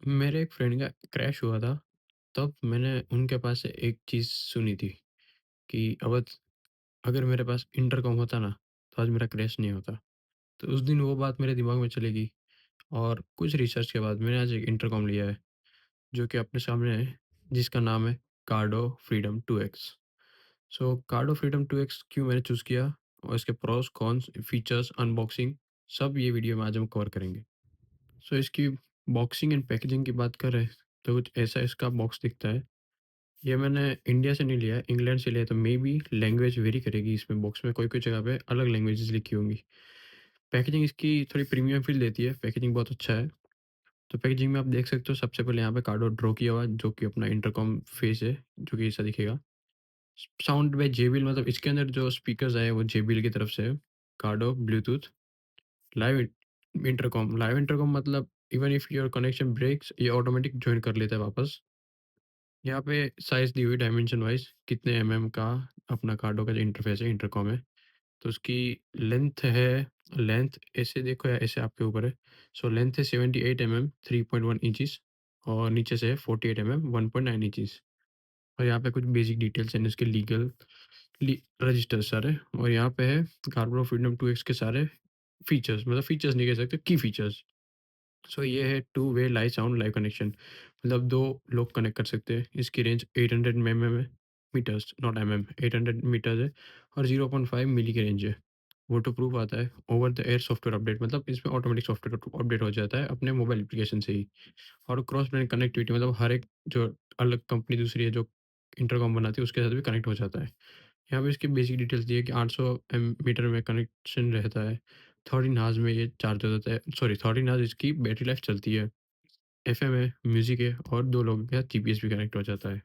मेरे एक फ्रेंड का क्रैश हुआ था, तब मैंने उनके पास से एक चीज़ सुनी थी कि अगर मेरे पास इंटरकॉम होता ना, तो आज मेरा क्रैश नहीं होता। तो उस दिन वो बात मेरे दिमाग में चली गई और कुछ रिसर्च के बाद मैंने आज एक इंटरकॉम लिया है, जो कि अपने सामने है, जिसका नाम है कार्डो फ्रीडम 2X। सो कार्डो फ्रीडम 2X क्यों मैंने चूज़ किया और इसके प्रोस, कॉन्स, फीचर्स, अनबॉक्सिंग सब ये वीडियो में आज हम कवर करेंगे। सो इसकी बॉक्सिंग एंड पैकेजिंग की बात करें, तो कुछ ऐसा इसका बॉक्स दिखता है। ये मैंने इंडिया से नहीं लिया है, इंग्लैंड से लिया है, तो मेबी लैंग्वेज वेरी करेगी इसमें बॉक्स में कोई-कोई जगह पे अलग लैंग्वेजेज़ लिखी होंगी। पैकेजिंग इसकी थोड़ी प्रीमियम फ़ील देती है, पैकेजिंग बहुत अच्छा है। तो पैकेजिंग में आप देख सकते हो सबसे पहले यहाँ पे कार्डो ड्रॉ किया हुआ है, जो कि अपना इंटरकॉम फेस है, जो कि ऐसा दिखेगा। साउंड बाय जेबीएल, मतलब इसके अंदर जो स्पीकर्स आए हैं वो जेबीएल की तरफ से है। Cardo bluetooth live live intercom मतलब even if your connection breaks ये ऑटोमेटिक जॉइन कर लेता है वापस। यहाँ पे साइज़ दी हुई डायमेंशन वाइज़ कितने एमएम का अपना कार्डो का जो इंटरफ़ेस है, इंटरकॉम है। तो उसकी लेंथ ऐसे देखो या ऐसे आपके ऊपर है। सो लेंथ है 78 एमएम 3.1 इंचेस और नीचे से है 48 एमएम 1.9 इंचेस। और यहाँ पे कुछ बेसिक डिटेल्स हैं इसके रजिस्टर सारे। और यहाँ पे है कार्बो फ्रीडम 2X के सारे फीचर्स, मतलब फीचर्स नहीं कह सकते, की फीचर्स। सो ये है two way live sound live connection, मतलब 2 लोग कनेक्ट कर सकते हैं। इसकी रेंज 800 एमएम है, मीटर्स नॉट एमएम, 800 मीटर्स है और 0.5 मिली की रेंज है। वाटरप्रूफ आता है, over the air software update, मतलब इसमें ऑटोमेटिक सॉफ्टवेयर अपडेट हो जाता है अपने मोबाइल एप्लीकेशन से ही। और क्रॉस ब्रांड कनेक्टिविटी, मतलब हर एक जो अलग कंपनी दूसरी है जो इंटरकॉम बनाती है उसके साथ भी कनेक्ट हो जाता है। यहाँ पे इसकी बेसिक डिटेल्स दी है कि 800 मीटर में कनेक्शन रहता है। 13 हार्स में ये चार्ज हो जाता है, सॉरी 13 हार्स इसकी बैटरी लाइफ चलती है। एफएम है, म्यूजिक है और 2 लोगों के साथ जीपीएस भी कनेक्ट हो जाता है।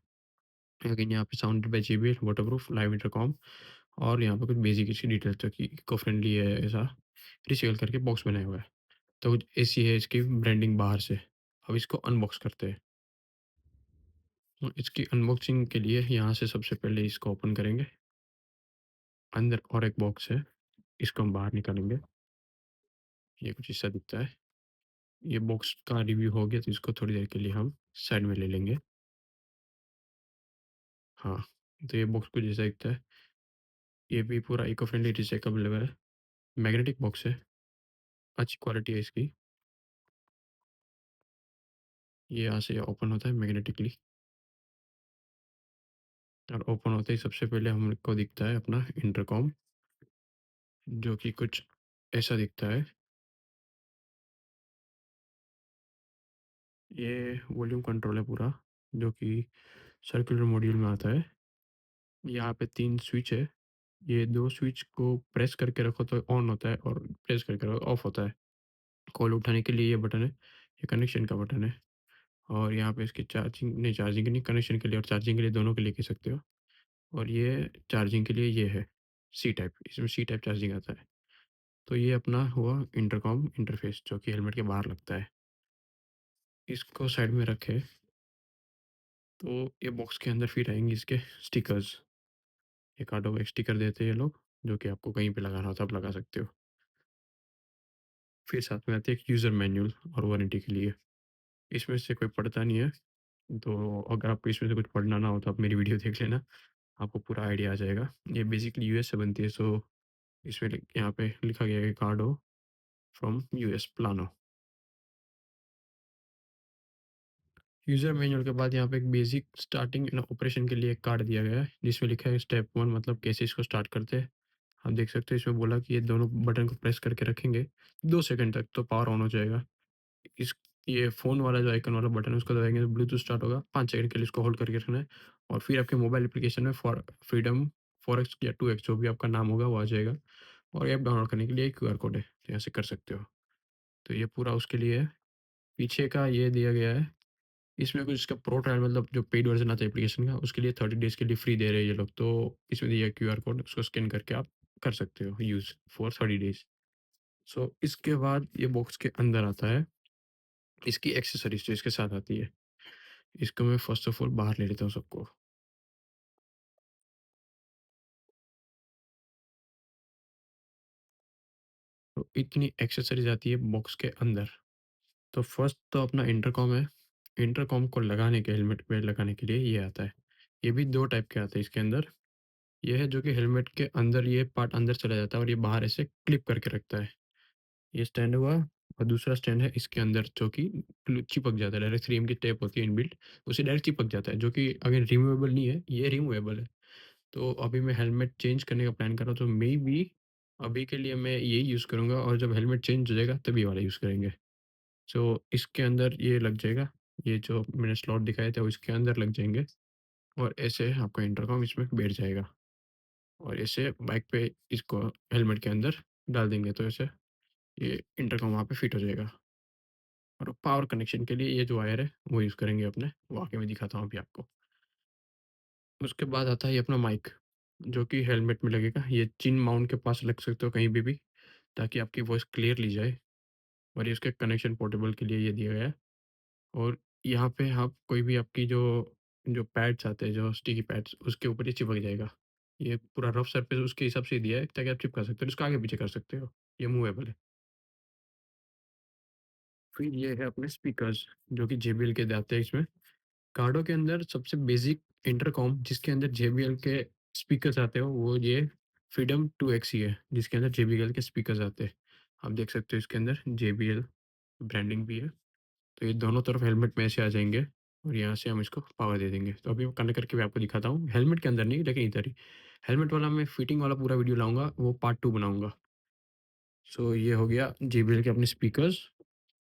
लेकिन यहाँ पे sounded by JBL, waterproof, live intercom. और यहाँ पे कुछ बेसिक इसकी डिटेल्स जो कि इको फ्रेंडली है, ऐसा रिसेल करके बॉक्स बनाया हुआ है। तो कुछ ऐसी है इसकी ब्रांडिंग बाहर से। अब इसको अनबॉक्स करते हैं। तो इसकी अनबॉक्सिंग के लिए यहाँ से सबसे पहले इसको ओपन करेंगे। अंदर और एक बॉक्स है, इसको हम बाहर निकालेंगे। ये कुछ ऐसा दिखता है। ये बॉक्स का रिव्यू हो गया तो इसको थोड़ी देर के लिए हम साइड में ले लेंगे। हाँ, तो ये बॉक्स कुछ ऐसा दिखता है। ये भी पूरा इको फ्रेंडली रिसाइक्लेबल है। मैग्नेटिक बॉक्स है, अच्छी क्वालिटी है इसकी। ये यहाँ से ओपन होता है मैग्नेटिकली और ओपन होते ही सबसे पहले हमको दिखता है अपना इंटरकॉम, जो कि कुछ ऐसा दिखता है। ये वॉल्यूम कंट्रोल है पूरा, जो कि सर्कुलर मॉड्यूल में आता है। यहाँ पे 3 स्विच है। ये 2 स्विच को प्रेस करके रखो तो ऑन होता है और प्रेस करके रखो ऑफ होता है। कॉल उठाने के लिए ये बटन है, ये कनेक्शन का बटन है। और यहाँ पे इसकी चार्जिंग के नहीं, कनेक्शन के लिए और चार्जिंग के लिए दोनों के लिए कह सकते हो। और ये चार्जिंग के लिए ये है सी टाइप, इसमें सी टाइप चार्जिंग आता है। तो ये अपना हुआ इंटरकॉम इंटरफेस, जो कि हेलमेट के बाहर लगता है। इसको साइड में रखें तो ये बॉक्स के अंदर फिर आएँगे इसके स्टिकर्स। ये कार्डों में स्टिकर देते हैं ये लोग, जो कि आपको कहीं पे लगाना हो तो आप लगा सकते हो। फिर साथ में आती है एक यूज़र मैनुअल और वारंटी के लिए। इसमें से कोई पढ़ता नहीं है, तो अगर आपको इसमें से कुछ पढ़ना ना हो तो आप मेरी वीडियो देख लेना, आपको पूरा आइडिया आ जाएगा। ये बेसिकली यूएस से बनती है, सो इसमें यहाँ पे लिखा गया है कार्डो from US plano. User manual के बाद यहाँ पे एक बेसिक स्टार्टिंग एंड ऑपरेशन के लिए एक कार्ड दिया गया है, जिसमें लिखा है स्टेप 1, मतलब कैसे इसको स्टार्ट करते हैं। आप देख सकते हो इसमें बोला कि ये दोनों बटन को प्रेस करके रखेंगे 2 सेकंड तक तो पावर ऑन हो जाएगा। इस ये फ़ोन वाला जो आइकन वाला बटन है उसको दबाएँगे तो ब्लूटूथ स्टार्ट होगा। 5 सेकंड के लिए इसको होल्ड करके रखना है और फिर आपके मोबाइल एप्लीकेशन में फ्रीडम 4x या 2x जो भी आपका नाम होगा वो आ जाएगा। और ऐप डाउनलोड करने के लिए एक क्यूआर कोड है, तो यहाँ से कर सकते हो। तो ये पूरा उसके लिए है। पीछे का ये दिया गया है, इसमें कुछ इसका प्रो ट्रायल, मतलब जो पेड वर्ज़न आता है एप्लीकेशन का उसके लिए 30 डेज़ के लिए फ्री दे रहे हैं ये लोग। तो इसमें दिया है क्यूआर कोड, उसको स्कैन करके आप कर सकते हो यूज़ फॉर 30 डेज़। सो इसके बाद ये बॉक्स के अंदर आता है इसकी एक्सेसरीज़ जो इसके साथ आती है। इसको मैं फ़र्स्ट ऑफ ऑल बाहर ले लेता हूँ सबको। तो इतनी एक्सेसरीज़ आती है बॉक्स के अंदर। तो फर्स्ट तो अपना इंटरकॉम है, इंटरकॉम को लगाने के हेलमेट पे लगाने के लिए ये आता है। ये भी 2 टाइप के आते हैं इसके अंदर। ये है जो कि हेलमेट के अंदर ये पार्ट अंदर चला जाता है और ये बाहर ऐसे क्लिप करके रखता है। ये स्टैंड हुआ और दूसरा स्टैंड है इसके अंदर जो कि चिपक जाता है डायरेक्ट 3M की टेप होती है इनबिल्ट, उससे डायरेक्ट चिपक जाता है जो कि अगेन रिमूवेबल नहीं है, ये रिमूवेबल है। तो अभी मैं हेलमेट चेंज करने का प्लान कर रहा हूँ तो मे बी अभी के लिए मैं यही यूज़ करूँगा और जब हेलमेट चेंज हो जाएगा तभी ये वाला यूज़ करेंगे। सो इसके अंदर ये लग जाएगा, ये जो मैंने स्लॉट दिखाए थे वो इसके अंदर लग जाएँगे और ऐसे आपका इंटरकॉम इसमें बैठ जाएगा और ऐसे बाइक पे इसको हेलमेट के अंदर डाल देंगे तो ऐसे ये इंटरकॉम वहाँ पे फिट हो जाएगा। और पावर कनेक्शन के लिए ये जो वायर है वो यूज़ करेंगे अपने, वो आगे मैं दिखाता हूँ अभी आपको। उसके बाद आता है ये अपना माइक, जो कि हेलमेट में लगेगा। ये चिन माउंट के पास लग सकते हो कहीं भी ताकि आपकी वॉइस क्लियरली जाए और ये उसके कनेक्शन पोर्टेबल के लिए ये दिया गया है। और यहाँ पे आप कोई भी आपकी जो जो पैड्स आते हैं, जो स्टिकी पैड्स, उसके ऊपर ये चिपक जाएगा। ये पूरा रफ सरफेस उसके हिसाब से दिया है ताकि आप चिपका सकते हो, इसको आगे-पीछे कर सकते हो। ये मूवेबल है। फिर ये है अपने स्पीकर्स, जो कि जेबीएल के आते हैं इसमें। कार्डो के अंदर सबसे बेसिक इंटरकॉम जिसके अंदर जेबीएल के स्पीकर्स आते हो वो ये फ्रीडम 2X ही है, जिसके अंदर जेबीएल के स्पीकर्स आते हैं। आप देख सकते हो इसके अंदर जेबीएल ब्रांडिंग भी है। तो ये दोनों तरफ हेलमेट में ऐसे आ जाएँगे और यहाँ से हम इसको पावर दे देंगे। तो अभी मैं कनेक्ट करके भी आपको दिखाता हूँ। हेलमेट के अंदर नहीं लेकिन इधर ही। हेलमेट वाला मैं फिटिंग वाला पूरा वीडियो लाऊँगा, वो पार्ट 2 बनाऊँगा। सो ये हो गया जेबीएल के अपने स्पीकर्स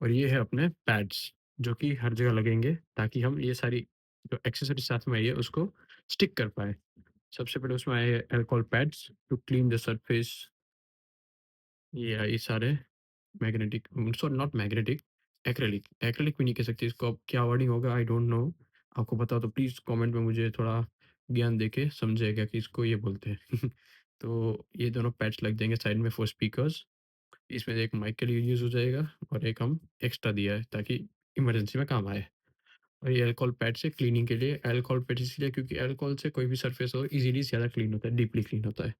और ये है अपने पैड्स, जो कि हर जगह लगेंगे ताकि हम ये सारी जो एक्सेसरीज़ साथ में आई है उसको स्टिक कर पाएँ। सबसे पहले उसमें आए alcohol pads to clean the surface. ये आई सारे magnetic, sorry not magnetic, acrylic. Acrylic भी नहीं कह सकते इसको, अब क्या वर्डिंग होगा आई डोंट नो। आपको पता हो तो प्लीज़ कमेंट में मुझे थोड़ा ज्ञान देके समझाइएगा कि इसको ये बोलते हैं। तो ये दोनों पैड्स लग जाएँगे साइड में फॉर स्पीकर्स। इसमें एक माइक के लिए यूज़ हो जाएगा और एक हम एक्स्ट्रा दिया है ताकि इमरजेंसी में काम आए। और ये अल्कोहल पैड से क्लीनिंग के लिए, अल्कोहल पैड इसलिए क्योंकि अल्कोहल से कोई भी सरफेस हो इज़िली ज़्यादा क्लीन होता है, डीपली क्लीन होता है।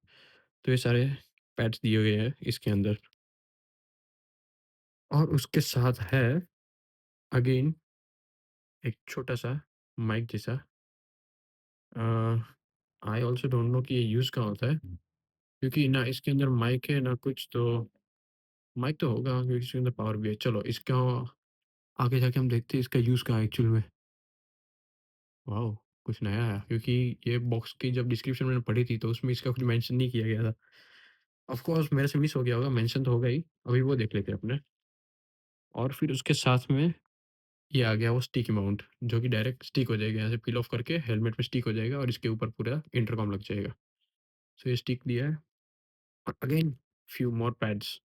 तो ये सारे पैड्स दिए गए हैं इसके अंदर और उसके साथ है अगेन एक छोटा-सा माइक जैसा। अ, आई ऑल्सो डोंट नो कि ये यूज़ कहाँ होता है, क्योंकि ना इसके अंदर माइक है ना कुछ, तो माइक तो होगा क्योंकि इसके अंदर पावर भी है। चलो इसका आगे जाके हम देखते हैं इसका यूज़ कहाँ है एक्चुअल में। वॉव! कुछ नया है क्योंकि ये बॉक्स की जब डिस्क्रिप्शन मैंने पढ़ी थी तो उसमें इसका कुछ मेंशन नहीं किया गया था। ऑफ़ कोर्स मेरे से मिस हो गया होगा, मेंशन तो होगा ही। अभी वो देख लेते हैं अपने। और फिर उसके साथ में ये आ गया वो स्टिकी माउंट, जो कि डायरेक्ट स्टिक हो जाएगा, यहाँ से पील ऑफ करके हेलमेट में स्टिक हो जाएगा और इसके ऊपर पूरा इंटरकॉम लग जाएगा। सो ये स्टिक दिया है और again few more pads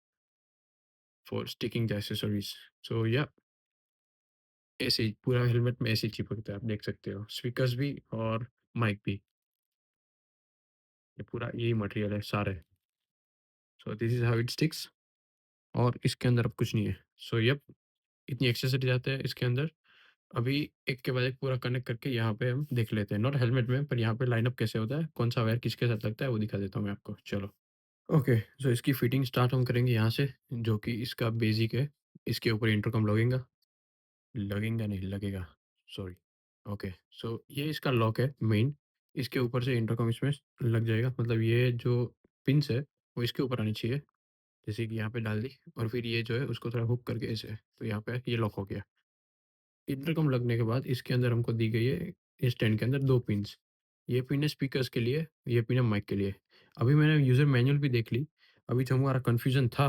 for sticking the accessories. So या ऐसे ही पूरा हेलमेट में ऐसे ही चिपकता है, आप देख सकते हो। स्पीकर्स भी और माइक भी, ये पूरा यही मटेरियल है सारे। So this is how it sticks और इसके अंदर अब कुछ नहीं है। सो यप, इतनी एक्सेसरीज़ आते हैं इसके अंदर। अभी एक के बाद एक पूरा कनेक्ट करके यहाँ पे हम देख लेते हैं। नॉट हेलमेट में, पर यहाँ पे लाइनअप कैसे होता है, कौन-सा वायर किसके साथ लगता है, वो दिखा देता हूँ मैं आपको। चलो। ओके, सो इसकी फिटिंग स्टार्ट हम करेंगे यहाँ से, जो कि इसका बेसिक है। इसके ऊपर इंटरकम लगेगा, लगेगा नहीं लगेगा, सॉरी। ओके, सो ये इसका लॉक है मेन। इसके ऊपर से इंटरकम इसमें लग जाएगा, मतलब ये जो पिन्स है, वो इसके ऊपर आनी चाहिए। जैसे कि यहाँ पे डाल दी और फिर ये जो है उसको थोड़ा हुक करके ऐसे, तो यहाँ पे ये लॉक हो गया। इंटरकम लगने के बाद इसके अंदर हमको दी गई है इस स्टैंड के अंदर 2 पिन्स। ये पिन है स्पीकर्स के लिए, ये पिन है माइक के लिए। अभी मैंने यूज़र मैनुअल भी देख ली। अभी जो हमारा कन्फ्यूज़न था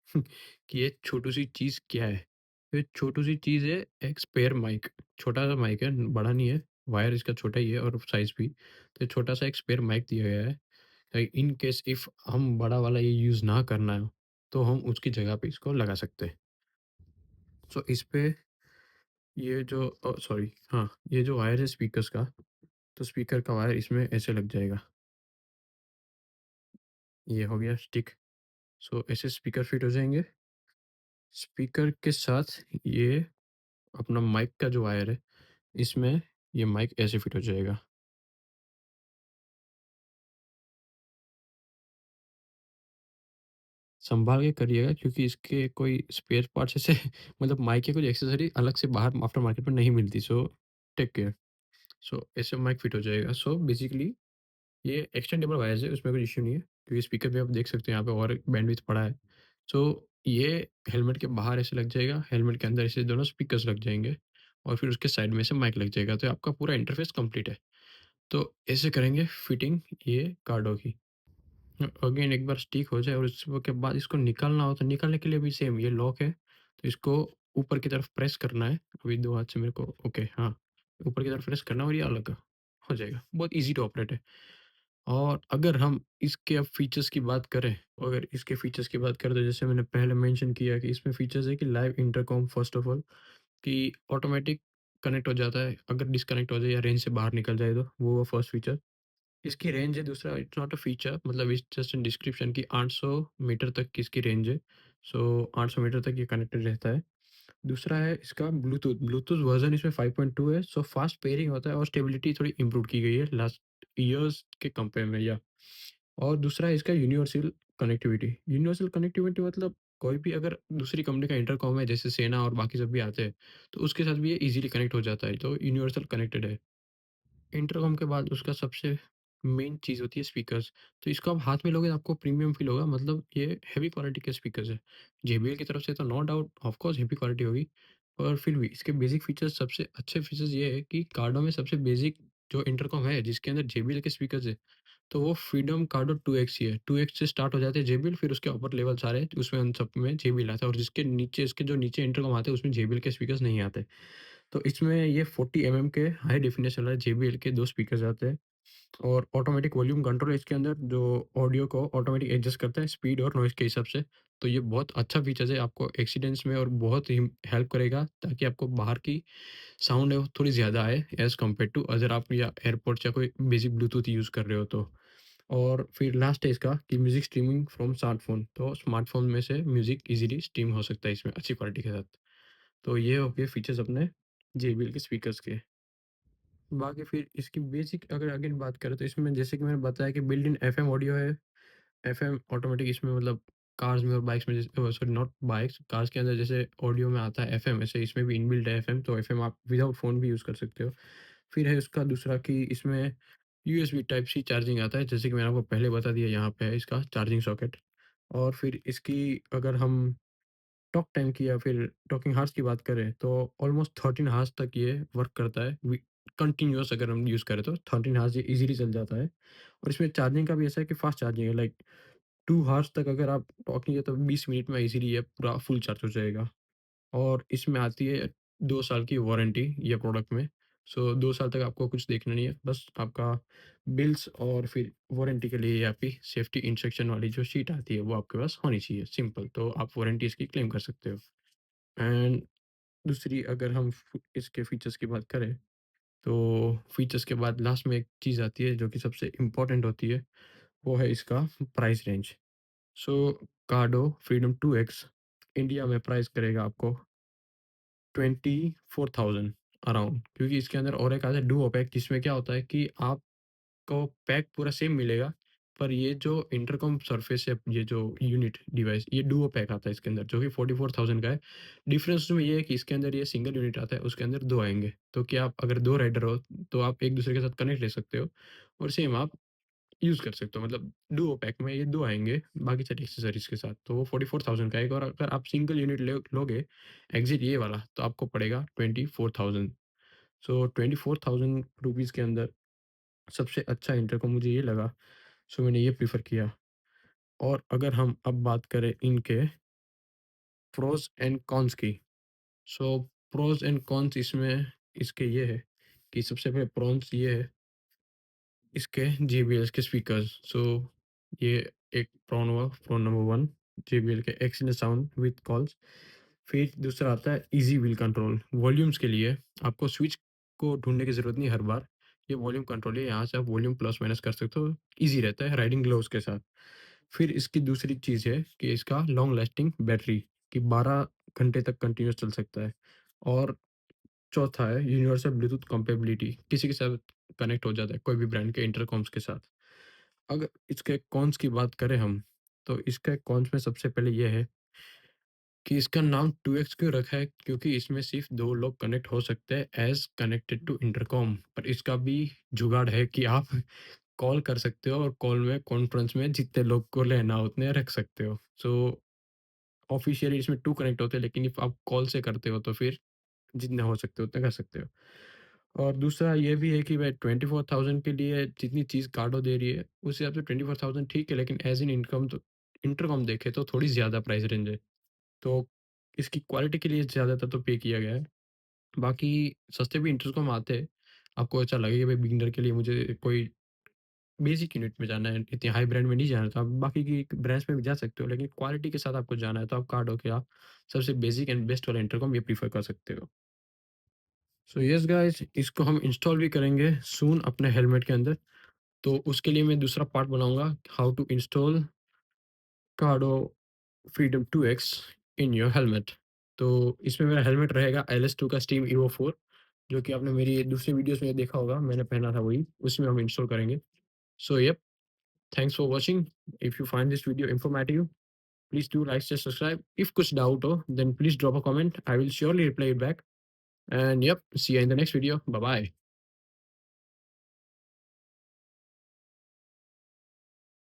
कि ये छोटू-सी चीज़ क्या है? ये छोटू-सी चीज़ है एक स्पेयर माइक। छोटा-सा माइक है, बड़ा नहीं है। वायर इसका छोटा ही है और साइज़ भी। तो छोटा-सा एक स्पेयर माइक दिया गया है। इन केस इफ हम बड़ा वाला ये यूज़ ना करना हो, तो हम उसकी जगह पे इसको लगा सकते हैं। सो इस पे ये जो सॉरी हाँ, ये जो वायर है स्पीकर्स का, तो स्पीकर का वायर इसमें ऐसे लग जाएगा। ये हो गया स्टिक। सो ऐसे स्पीकर फिट हो जाएँगे। स्पीकर के साथ ये अपना माइक का जो वायर है, इसमें ये माइक ऐसे फिट हो जाएगा। सँभाल के करिएगा क्योंकि इसके कोई स्पेयर पार्ट्स ऐसे मतलब माइक के कुछ एक्सेसरी अलग से बाहर आफ्टर मार्केट में नहीं मिलती। So take care. सो ऐसे माइक फिट हो जाएगा। सो बेसिकली ये एक्सटेंडेबल वायर्स है, उसमें कोई इश्यू नहीं है क्योंकि स्पीकर भी आप देख सकते हैं यहाँ पे और बैंडविड्थ पड़ा है। सो ये हेलमेट के बाहर ऐसे लग जाएगा, हेलमेट के अंदर ऐसे दोनों स्पीकर्स लग जाएँगे और फिर उसके साइड में से माइक लग जाएगा, तो आपका पूरा इंटरफ़ेस कंप्लीट है। तो ऐसे करेंगे फिटिंग ये कार्डों की। अगेन एक बार स्टिक हो जाए और उसके बाद इसको निकालना हो तो निकालने के लिए भी सेम ये लॉक है, तो इसको ऊपर की तरफ प्रेस करना है। अभी 2 हाथ से मेरे को ओके हाँ, ऊपर की तरफ प्रेस करना है और ये अलग हो जाएगा। बहुत ईज़ी टू ऑपरेट है। और अगर हम इसके अब फीचर्स की बात करें, अगर इसके फीचर्स की बात करें तो जैसे मैंने पहले मेंशन किया कि इसमें फीचर्स है कि live intercom first of all कि ऑटोमेटिक कनेक्ट हो जाता है, अगर डिस्कनेक्ट हो जाए या रेंज से बाहर निकल जाए तो, वो फर्स्ट फीचर। इसकी रेंज है दूसरा इट्स नॉट अ फीचर मतलब इट्स जस्ट इन डिस्क्रिप्शन की 800 मीटर तक की इसकी रेंज है। सो 800 मीटर तक ये कनेक्टेड रहता है। दूसरा है इसका ब्लूटूथ, ब्लूटूथ वर्ज़न इसमें 5.2 है, सो फ़ास्ट पेयरिंग होता है और स्टेबिलिटी थोड़ी इम्प्रूव की गई है लास्ट ईयर्स के कंपेयर में या और दूसरा है इसका यूनिवर्सल कनेक्टिविटी। यूनिवर्सल कनेक्टिविटी मतलब कोई भी अगर दूसरी कंपनी का इंटरकॉम है जैसे सेना और बाकी सब भी आते हैं, तो उसके साथ भी ये ईज़िली कनेक्ट हो जाता है, तो यूनिवर्सल कनेक्टेड है। इंटरकॉम के बाद उसका सबसे मेन चीज़ होती है स्पीकर्स। तो इसको आप हाथ में लोगे तो आपको प्रीमियम फ़ील होगा मतलब ये हेवी क्वालिटी के स्पीकर्स हैं। जेबीएल की तरफ से तो no doubt of course heavy quality होगी, पर फिर भी इसके बेसिक फीचर्स सबसे अच्छे फीचर्स ये है कि कार्डो में सबसे बेसिक जो इंटरकॉम है जिसके अंदर जेबीएल के स्पीकर्स है, तो वो फ्रीडम कार्डो 2X ही है। 2X से स्टार्ट हो जाते हैं जेबीएल फिर उसके अपर लेवल सारे उसमें उन सब में जेबीएल आता है और जिसके नीचे इसके जो नीचे इंटरकॉम आते हैं उसमें जेबीएल के स्पीकर्स नहीं आते। तो इसमें ये 40 एमएम के हाई डेफिनेशन वाले जेबीएल के 2 स्पीकर्स आते हैं और ऑटोमेटिक वॉल्यूम कंट्रोल है इसके अंदर जो ऑडियो को ऑटोमेटिक एडजस्ट करता है स्पीड और नॉइज़ के हिसाब से। तो ये बहुत अच्छा फीचर्स है आपको एक्सीडेंट्स में और बहुत ही हेल्प करेगा ताकि आपको बाहर की साउंड है वो थोड़ी ज़्यादा आए एज़ कम्पेयर टू अगर आप या एयरपोड्स या कोई बेसिक ब्लूटूथ यूज़ कर रहे हो तो। और फिर लास्ट है इसका कि म्यूज़िक स्ट्रीमिंग फ्रॉम स्मार्टफ़ोन, तो स्मार्टफ़ोन में से म्यूज़िक ईज़िली स्ट्रीम हो सकता है इसमें अच्छी क्वालिटी के साथ। तो ये हो गए फीचर्स अपने जेबीएल के स्पीकर्स के। बाकी फिर इसकी बेसिक अगर अगेन बात करें तो इसमें जैसे कि मैंने बताया कि बिल्ट इन एफएम ऑडियो है। एफएम ऑटोमेटिक इसमें मतलब कार्स में और बाइक्स में जैसे सॉरी नॉट बाइक्स, कार्स के अंदर जैसे ऑडियो में आता है एफएम ऐसे इसमें भी इनबिल्ट है एफएम, तो एफएम आप विदाउट फ़ोन भी यूज़ कर सकते हो। फिर है उसका दूसरा कि इसमें यूएसबी टाइप सी चार्जिंग आता है जैसे कि मैंने आपको पहले बता दिया यहाँ पे है इसका चार्जिंग सॉकेट। और फिर इसकी अगर हम टॉक टाइम की या फिर टॉकिंग हार्स की बात करें तो ऑलमोस्ट 13 हार्स तक ये वर्क करता है कंटिन्यूअस अगर हम यूज़ करें तो 13 हार्स ये इजीली चल जाता है। और इसमें चार्जिंग का भी ऐसा है कि फास्ट चार्जिंग है लाइक 2 हार्स तक अगर आप टॉकिंग है तो 20 मिनट में इजीली ये पूरा फुल चार्ज हो जाएगा। और इसमें आती है 2 साल की वारंटी ये प्रोडक्ट में। सो 2 साल तक आपको कुछ देखना नहीं है, बस आपका बिल्स और फिर वारंटी के लिए आपकी सेफ्टी इंस्ट्रक्शन वाली जो शीट आती है, वो आपके पास होनी चाहिए, सिंपल। तो आप वारंटी इसकी क्लेम कर सकते हो। एंड दूसरी अगर हम इसके फीचर्स की बात करें, तो फीचर्स के बाद लास्ट में एक चीज़ आती है जो कि सबसे इम्पोर्टेंट होती है, वो है इसका प्राइस रेंज। सो कार्डो फ्रीडम 2X इंडिया में प्राइस करेगा आपको 24,000 अराउंड, क्योंकि इसके अंदर और एक आता है डुओ पैक जिसमें क्या होता है कि आपको पैक पूरा सेम मिलेगा, पर ये जो इंटरकॉम सरफेस है, ये जो यूनिट डिवाइस ये डुओ पैक आता है इसके अंदर जो कि 44,000 का है। डिफरेंस उसमें ये है कि इसके अंदर ये सिंगल यूनिट आता है, उसके अंदर 2 आएँगे। तो क्या आप अगर 2 राइडर हो, तो आप एक-दूसरे के साथ कनेक्ट ले सकते हो और सेम आप यूज़ कर सकते हो मतलब डुओ पैक में ये 2 आएँगे, बाकी सारी एक्सेसरीज़ के साथ, तो वो 44,000 का आएगा और अगर आप सिंगल यूनिट लोगे, एक्सिट ये वाला, तो आपको पड़ेगा 24,000। सो 24,000 रुपीज़ के अंदर सबसे अच्छा इंटरकॉम मुझे ये लगा, सो मैंने ये प्रेफ़र किया। और अगर हम अब बात करें इनके प्रोज़ एंड कॉन्स की, सो प्रोज़ एंड कॉन्स इसमें इसके ये है कि सबसे पहले प्रॉन्स ये है इसके JBL के स्पीकर्स। सो ये एक प्रॉन हुआ, प्रॉन नंबर 1 JBL के एक्सीलेंट साउंड विद कॉल्स। फिर दूसरा आता है ईज़ी व्हील कंट्रोल। वॉल्यूम्स के लिए आपको स्विच को ढूँढने की ज़रूरत नहीं हर बार। ये वॉल्यूम कंट्रोल है, यहाँ से आप वॉल्यूम प्लस माइनस कर सकते हो, ईज़ी रहता है राइडिंग ग्लोव्स के साथ। फिर इसकी दूसरी चीज़ है कि इसका लॉन्ग लास्टिंग बैटरी कि 12 घंटे तक कंटिन्यूअस चल सकता है। और चौथा है यूनिवर्सल ब्लूटूथ कंपैटिबिलिटी, किसी के साथ कनेक्ट हो जाता है, कोई भी ब्रांड के इंटरकॉम्स के साथ। अगर इसके कॉन्स की बात करें हम, तो इसका कॉन्स में सबसे पहले ये है कि इसका नाम 2x क्यों रखा है? क्योंकि इसमें सिर्फ़ 2 लोग कनेक्ट हो सकते हैं ऐज़ कनेक्टेड टू इंटरकॉम। पर इसका भी जुगाड़ है कि आप कॉल कर सकते हो और कॉल में कॉन्फ्रेंस में जितने लोग को लेना हो उतने रख सकते हो। सो ऑफ़िशियली इसमें 2 कनेक्ट होते हैं, लेकिन इफ आप कॉल से करते हो तो फिर जितने हो सकते हो उतने कर सकते हो। और दूसरा ये भी है कि भाई 24,000 के लिए जितनी चीज़ कार्डो दे रही है, उस हिसाब से 24,000 ठीक है, लेकिन ऐज़ इन इनकम तो इंटरकॉम देखें तो थोड़ी ज़्यादा प्राइस रेंज है। तो इसकी क्वालिटी के लिए ज़्यादातर तो पे किया गया है। बाकी सस्ते भी इंटरकॉम आते हैं। आपको ऐसा लगे कि भाई बिगिनर के लिए मुझे कोई बेसिक यूनिट में जाना है, इतने हाई ब्रांड में नहीं जाना, तो आप बाकी की ब्रांड्स में भी जा सकते हो, लेकिन क्वालिटी के साथ आपको जाना है तो आप कार्डो के आप सबसे बेसिक एंड बेस्ट वाला इंटरकॉम ये प्रेफ़र कर सकते हो। सो येस गाइस, इसको हम इंस्टॉल भी करेंगे सून अपने हेलमेट के अंदर। तो उसके लिए मैं दूसरा पार्ट बनाऊँगा, हाउ टू इंस्टॉल कार्डो freedom 2x in your helmet. तो इसमें मेरा हेलमेट रहेगा LS2 का स्टीम ईवो 4, जो कि आपने मेरी दूसरी वीडियोज़ में देखा होगा, मैंने पहना था वही, उसमें हम इंस्टॉल करेंगे। So yep, thanks for watching. If you find this video informative, please do like, share, subscribe. If कुछ डाउट हो, then please drop a comment, I will surely reply it back. And yep, see you in the next video. Bye bye.